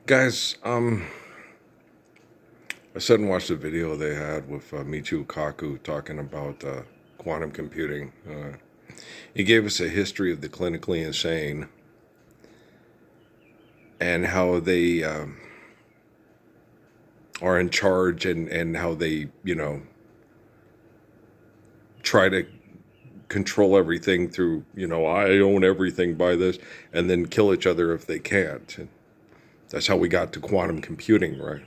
Guys, I sat and watched a video they had with Michio Kaku talking about quantum computing. He gave us a history of the clinically insane and how they are in charge and how they, try to control everything through, I own everything by this, and then kill each other if they can't. And that's how we got to quantum computing, right?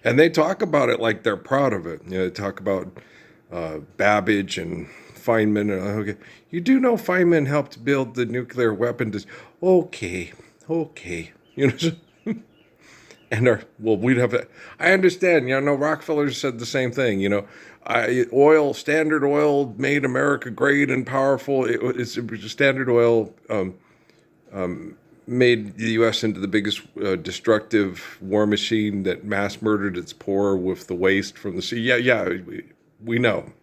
And they talk about it like they're proud of it. They talk about Babbage and Feynman. Okay, you do know Feynman helped build the nuclear weapon. Okay, okay. And we'd have. I understand. No, Rockefeller said the same thing. Standard Oil made America great and powerful. Standard Oil made the U.S. into the biggest destructive war machine that mass murdered its poor with the waste from the sea. Yeah, we know.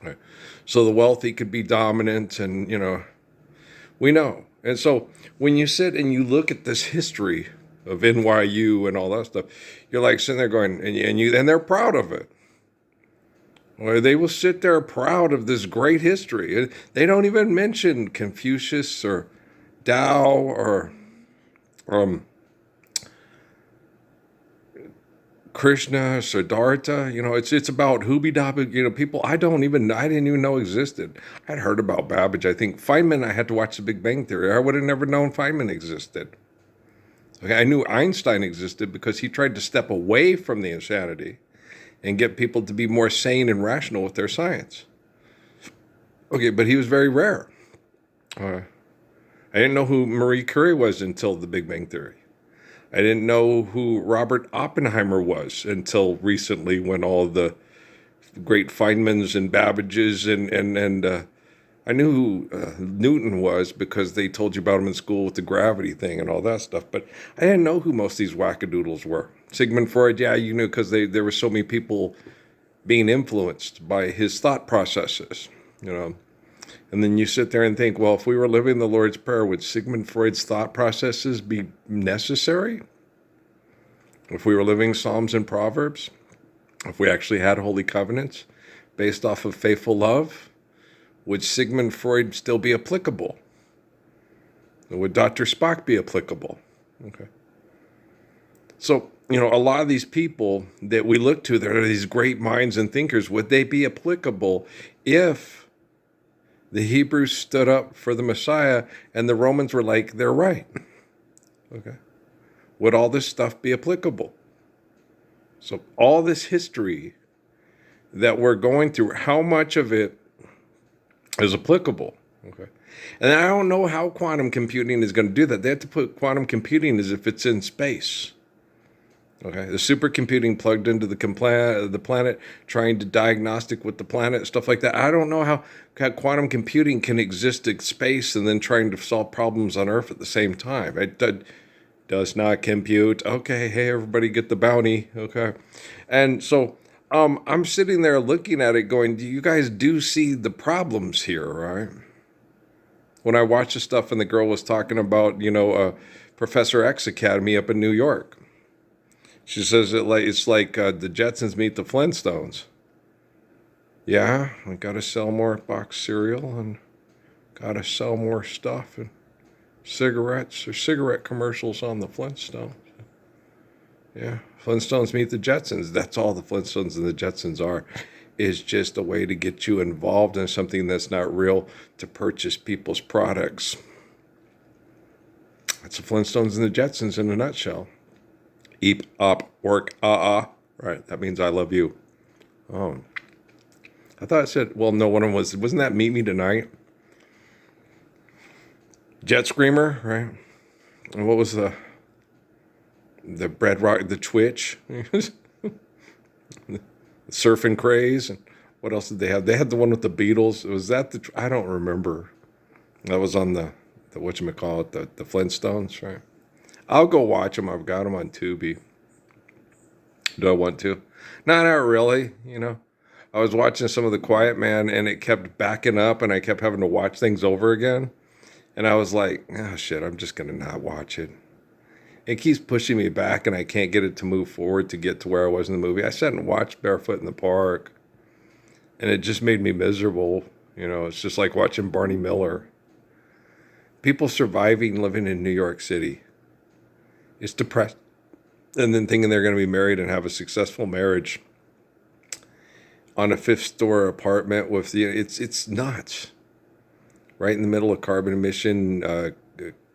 Right. So the wealthy could be dominant, and we know. And so when you sit and you look at this history of NYU and all that stuff, you're like sitting there going, and they're proud of it. Or they will sit there proud of this great history. They don't even mention Confucius or Tao or Krishna, Siddhartha. It's about Hooby Dooby. People I didn't even know existed. I'd heard about Babbage. I think Feynman. I had to watch The Big Bang Theory. I would have never known Feynman existed. Okay, I knew Einstein existed because he tried to step away from the insanity and get people to be more sane and rational with their science. Okay, but he was very rare. I didn't know who Marie Curie was until The Big Bang Theory. I didn't know who Robert Oppenheimer was until recently, when all the great Feynmans and Babbages and I knew who Newton was because they told you about him in school with the gravity thing and all that stuff. But I didn't know who most of these wackadoodles were. Sigmund Freud, yeah, you knew because there were so many people being influenced by his thought processes, And then you sit there and think, well, if we were living the Lord's Prayer, would Sigmund Freud's thought processes be necessary? If we were living Psalms and Proverbs? If we actually had holy covenants based off of faithful love? Would Sigmund Freud still be applicable? Would Dr. Spock be applicable? Okay. So, a lot of these people that we look to, that are these great minds and thinkers, would they be applicable if the Hebrews stood up for the Messiah and the Romans were like, they're right? Okay. Would all this stuff be applicable? So all this history that we're going through, how much of it is applicable? Okay. And I don't know how quantum computing is going to do that. They have to put quantum computing as if it's in space. Okay, the supercomputing plugged into the planet, trying to diagnostic with the planet, stuff like that. I don't know how quantum computing can exist in space and then trying to solve problems on Earth at the same time. It does not compute. Okay, hey, everybody get the bounty. Okay. And so I'm sitting there looking at it going, do you guys see the problems here, right? When I watched the stuff and the girl was talking about, Professor X Academy up in New York. She says it's like the Jetsons meet the Flintstones. Yeah, I gotta sell more box cereal and gotta sell more stuff and cigarettes or cigarette commercials on the Flintstones. Yeah, Flintstones meet the Jetsons. That's all the Flintstones and the Jetsons are, is just a way to get you involved in something that's not real to purchase people's products. That's the Flintstones and the Jetsons in a nutshell. Eep, up, work, Right, that means I love you. Oh. I thought it said, well, no, one of them wasn't that Meet Me Tonight? Jet Screamer, right? And what was the Bread Rock, the Twitch? The Surfing Craze, and what else did they have? They had the one with the Beatles. Was that I don't remember. That was on the whatchamacallit, the Flintstones, right? I'll go watch them. I've got them on Tubi. Do I want to? No, not really. I was watching some of The Quiet Man, and it kept backing up, and I kept having to watch things over again. And I was like, oh, shit, I'm just going to not watch it. it keeps pushing me back, and I can't get it to move forward to get to where I was in the movie. I sat and watched Barefoot in the Park, and it just made me miserable. It's just like watching Barney Miller. People surviving living in New York City. It's depressed. And then thinking they're going to be married and have a successful marriage on a fifth floor apartment with it's nuts. Right in the middle of carbon emission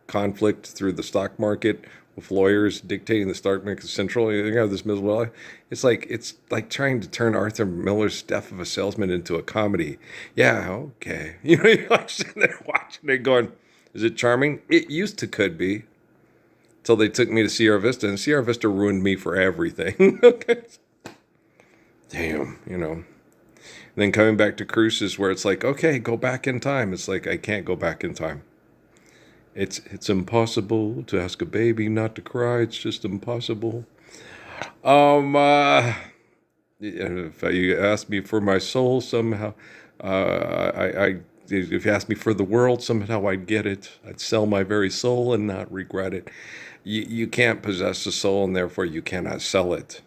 conflict through the stock market with lawyers dictating the stock market central. You have this miserable life. It's like trying to turn Arthur Miller's Death of a Salesman into a comedy. Yeah, okay. You're like sitting there watching it going, is it charming? It used to could be. Till they took me to Sierra Vista, and Sierra Vista ruined me for everything. Okay. Damn. And then coming back to cruises where it's like, okay, go back in time. It's like, I can't go back in time. It's impossible to ask a baby not to cry. It's just impossible. If you ask me for my soul somehow, if you ask me for the world, somehow I'd get it. I'd sell my very soul and not regret it. You can't possess the soul, and therefore you cannot sell it.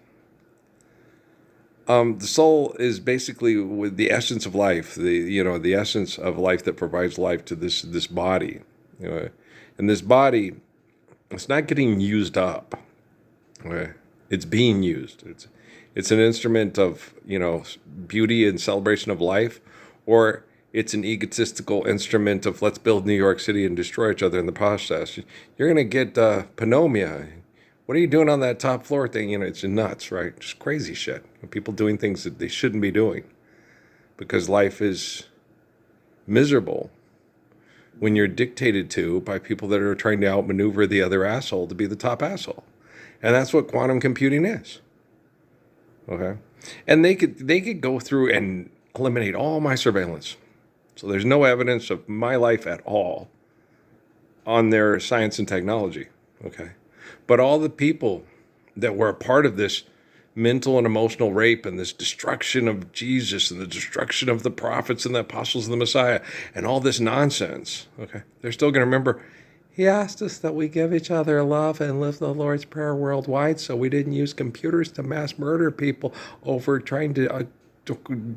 The soul is basically with the essence of life, the essence of life that provides life to this body. And this body, it's not getting used up. Okay? It's being used. It's an instrument of beauty and celebration of life, or it's an egotistical instrument of let's build New York City and destroy each other in the process. You're going to get pneumonia. What are you doing on that top floor thing? It's nuts, right? Just crazy shit. People doing things that they shouldn't be doing because life is miserable when you're dictated to by people that are trying to outmaneuver the other asshole to be the top asshole. And that's what quantum computing is. Okay? And they could go through and eliminate all my surveillance. So there's no evidence of my life at all on their science and technology, okay? But all the people that were a part of this mental and emotional rape and this destruction of Jesus and the destruction of the prophets and the apostles of the Messiah and all this nonsense, okay? They're still going to remember, he asked us that we give each other love and live the Lord's Prayer worldwide, so we didn't use computers to mass murder people over trying to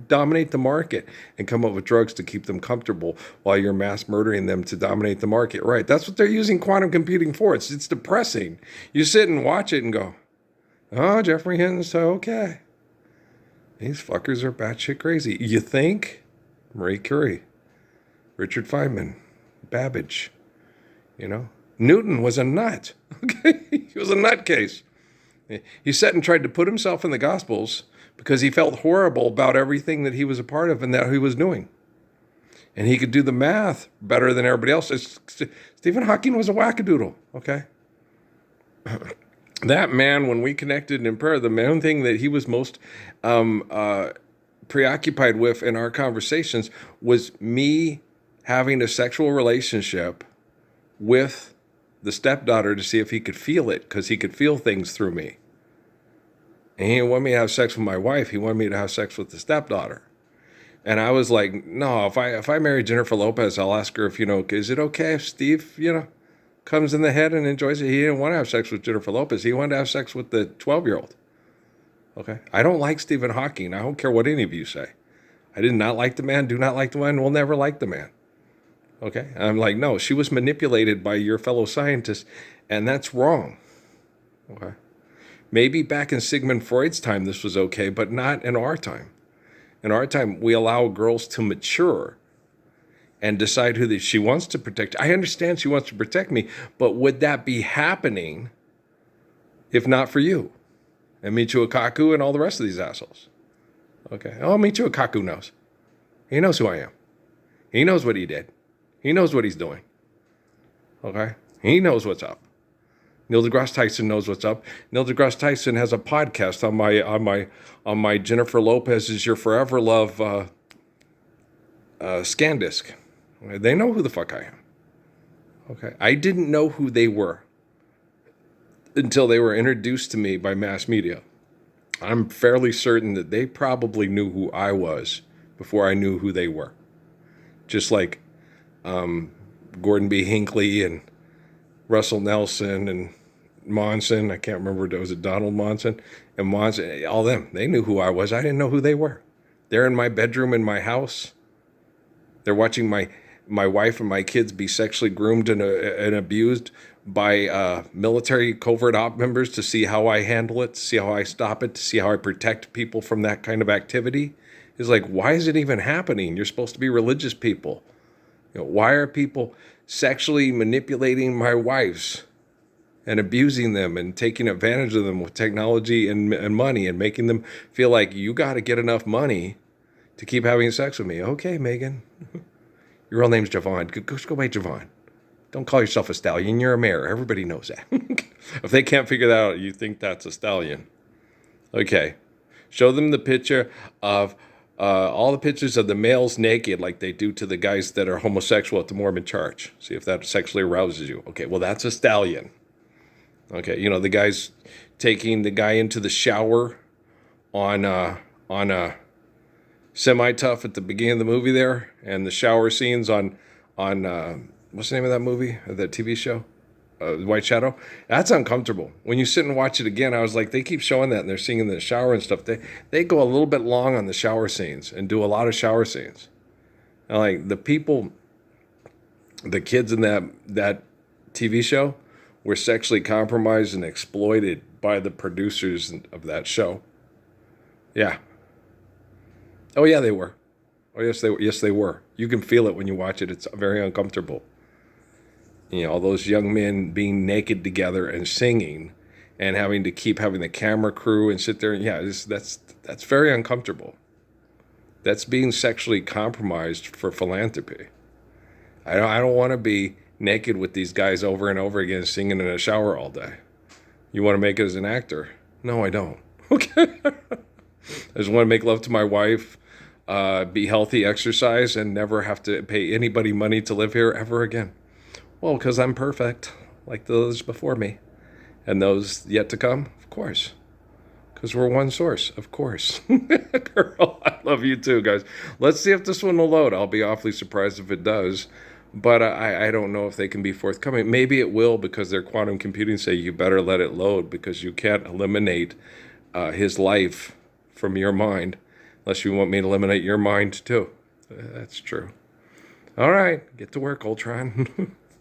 dominate the market and come up with drugs to keep them comfortable while you're mass murdering them to dominate the market. Right. That's what they're using quantum computing for. It's depressing. You sit and watch it and go, oh, Jeffrey Hinton's okay. These fuckers are batshit crazy. You think? Marie Curie, Richard Feynman, Babbage, Newton was a nut. Okay. He was a nutcase. He sat and tried to put himself in the Gospels because he felt horrible about everything that he was a part of and that he was doing. And he could do the math better than everybody else. Stephen Hawking was a wackadoodle, okay? That man, when we connected in prayer, the main thing that he was most preoccupied with in our conversations was me having a sexual relationship with the stepdaughter to see if he could feel it, because he could feel things through me. And he didn't want me to have sex with my wife. He wanted me to have sex with the stepdaughter. And I was like, no, if I marry Jennifer Lopez, I'll ask her if, is it okay if Steve, comes in the head and enjoys it? He didn't want to have sex with Jennifer Lopez. He wanted to have sex with the 12-year-old. Okay? I don't like Stephen Hawking. I don't care what any of you say. I did not like the man, do not like the man, will never like the man. Okay? And I'm like, no, she was manipulated by your fellow scientists, and that's wrong. Okay? Maybe back in Sigmund Freud's time this was okay, but not in our time. In our time, we allow girls to mature and decide who she wants to protect. I understand she wants to protect me, but would that be happening if not for you? And Michio Kaku and all the rest of these assholes. Okay. Oh, Michio Kaku knows. He knows who I am. He knows what he did. He knows what he's doing. Okay? He knows what's up. Neil deGrasse Tyson knows what's up. Neil deGrasse Tyson has a podcast on my Jennifer Lopez is Your Forever Love scan disc. They know who the fuck I am. Okay, I didn't know who they were until they were introduced to me by mass media. I'm fairly certain that they probably knew who I was before I knew who they were. Just like Gordon B. Hinckley and Russell Nelson and Monson. I can't remember. Was it Donald Monson? And Monson, all them. They knew who I was. I didn't know who they were. They're in my bedroom in my house. They're watching my wife and my kids be sexually groomed and abused by military covert op members to see how I handle it, to see how I stop it, to see how I protect people from that kind of activity. It's like, why is it even happening? You're supposed to be religious people. Why are people sexually manipulating my wives and abusing them and taking advantage of them with technology and money and making them feel like you got to get enough money to keep having sex with me? Okay, Megan. Your real name's Javon. Go by Javon. Don't call yourself a stallion. You're a mare. Everybody knows that. If they can't figure that out, you think that's a stallion. Okay. Show them the picture of all the pictures of the males naked like they do to the guys that are homosexual at the Mormon church. See if that sexually arouses you. Okay, well, that's a stallion. Okay, the guy's taking the guy into the shower on a semi-tough at the beginning of the movie there, and the shower scenes on what's the name of that movie, that TV show, White Shadow. That's uncomfortable. When you sit and watch it again, I was like, they keep showing that, and they're seeing in the shower and stuff. They go a little bit long on the shower scenes and do a lot of shower scenes. And like the kids in that TV show were sexually compromised and exploited by the producers of that show. Yeah. Oh yeah, they were. Oh yes, they were. You can feel it when you watch it. It's very uncomfortable. All those young men being naked together and singing, and having to keep having the camera crew and sit there. Yeah, that's very uncomfortable. That's being sexually compromised for philanthropy. I don't want to be naked with these guys over and over again singing in a shower all day. You want to make it as an actor? No, I don't. Okay. I just want to make love to my wife, be healthy, exercise, and never have to pay anybody money to live here ever again. Well, because I'm perfect, like those before me. And those yet to come, of course. Because we're one source, of course. Girl, I love you too, guys. Let's see if this one will load. I'll be awfully surprised if it does. But I don't know if they can be forthcoming. Maybe it will, because their quantum computing say you better let it load, because you can't eliminate his life from your mind unless you want me to eliminate your mind too. That's true. All right, get to work, Ultron.